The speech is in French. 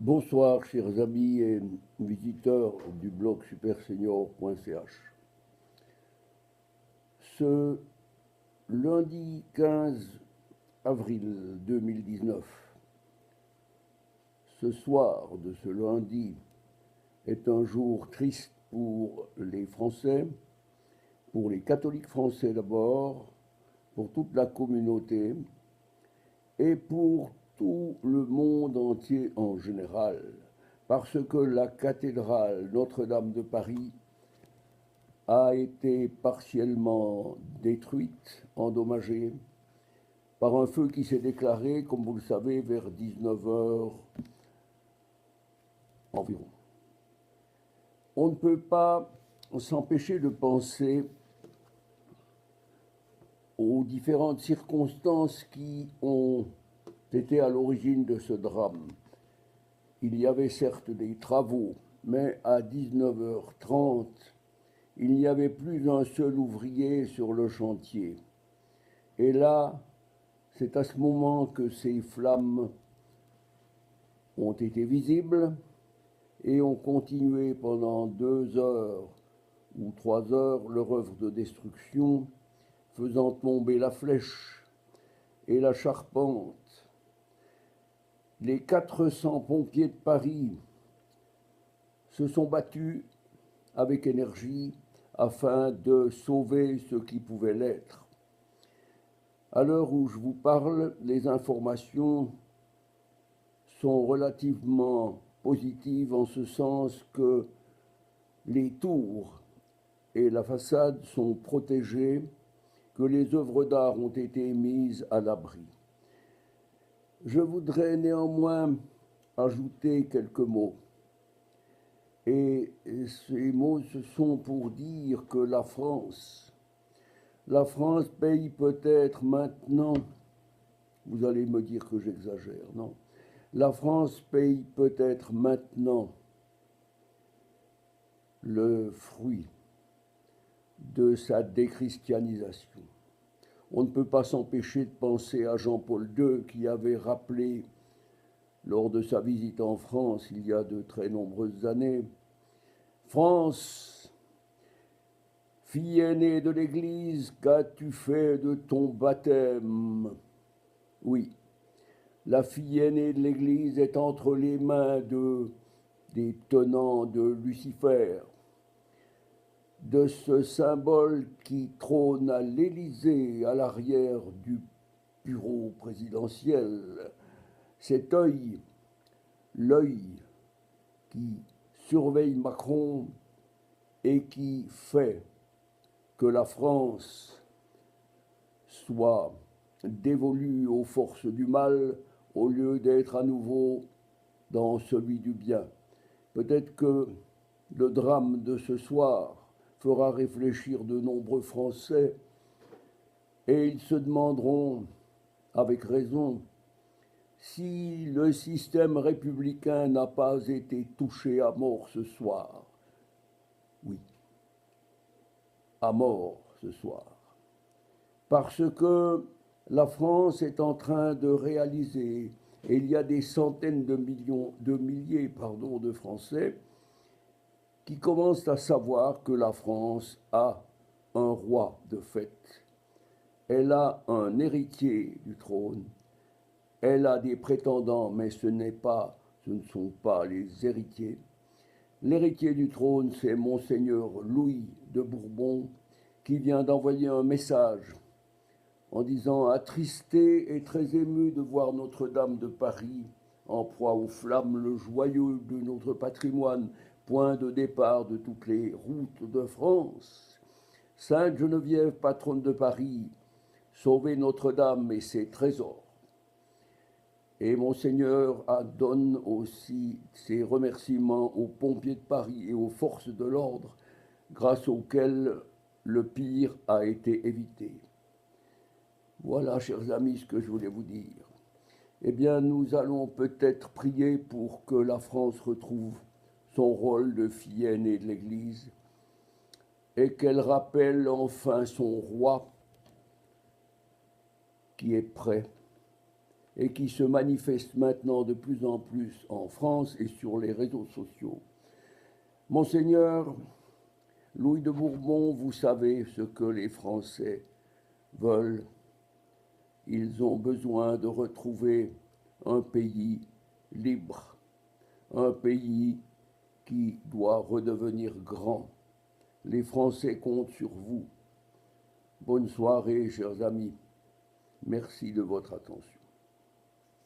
Bonsoir, chers amis et visiteurs du blog supersenior.ch. Ce lundi 15 avril 2019, ce soir de ce lundi est un jour triste pour les Français, pour les catholiques français d'abord, pour toute la communauté et pour tout le monde entier en général, parce que la cathédrale Notre-Dame de Paris a été partiellement détruite, endommagée, par un feu qui s'est déclaré, comme vous le savez, vers 19 heures environ. On ne peut pas s'empêcher de penser aux différentes circonstances qui ont été à l'origine de ce drame. Il y avait certes des travaux, mais à 19h30, il n'y avait plus un seul ouvrier sur le chantier. Et là, c'est à ce moment que ces flammes ont été visibles et ont continué pendant 2 heures ou 3 heures leur œuvre de destruction, faisant tomber la flèche et la charpente. Les 400 pompiers de Paris se sont battus avec énergie afin de sauver ce qui pouvait l'être. À l'heure où je vous parle, les informations sont relativement positives en ce sens que les tours et la façade sont protégées, que les œuvres d'art ont été mises à l'abri. Je voudrais néanmoins ajouter quelques mots. Et ces mots, ce sont pour dire que la France paye peut-être maintenant, vous allez me dire que j'exagère, non? La France paye peut-être maintenant le fruit de sa déchristianisation. On ne peut pas s'empêcher de penser à Jean-Paul II qui avait rappelé, lors de sa visite en France il y a de très nombreuses années, France, fille aînée de l'Église, qu'as-tu fait de ton baptême? Oui, la fille aînée de l'Église est entre les mains des tenants de Lucifer, de ce symbole qui trône à l'Élysée, à l'arrière du bureau présidentiel. Cet œil, l'œil qui surveille Macron et qui fait que la France soit dévolue aux forces du mal au lieu d'être à nouveau dans celui du bien. Peut-être que le drame de ce soir fera réfléchir de nombreux Français et ils se demanderont, avec raison, si le système républicain n'a pas été touché à mort ce soir. Oui, à mort ce soir. Parce que la France est en train de réaliser, et il y a des centaines de milliers de Français qui commencent à savoir que la France a un roi de fait. Elle a un héritier du trône. Elle a des prétendants, mais ce ne sont pas les héritiers. L'héritier du trône, c'est Monseigneur Louis de Bourbon, qui vient d'envoyer un message en disant « Attristé et très ému de voir Notre-Dame de Paris en proie aux flammes, le joyau de notre patrimoine, point de départ de toutes les routes de France. Sainte Geneviève, patronne de Paris, sauvez Notre-Dame et ses trésors. » Et Monseigneur donne aussi ses remerciements aux pompiers de Paris et aux forces de l'ordre, grâce auxquels le pire a été évité. Voilà, chers amis, ce que je voulais vous dire. Eh bien, nous allons peut-être prier pour que la France retrouve son rôle de fille aînée de l'Église et qu'elle rappelle enfin son roi qui est prêt et qui se manifeste maintenant de plus en plus en France et sur les réseaux sociaux. Monseigneur Louis de Bourbon, vous savez ce que les Français veulent. Ils ont besoin de retrouver un pays libre, un pays qui doit redevenir grand. Les Français comptent sur vous. Bonne soirée, chers amis. Merci de votre attention.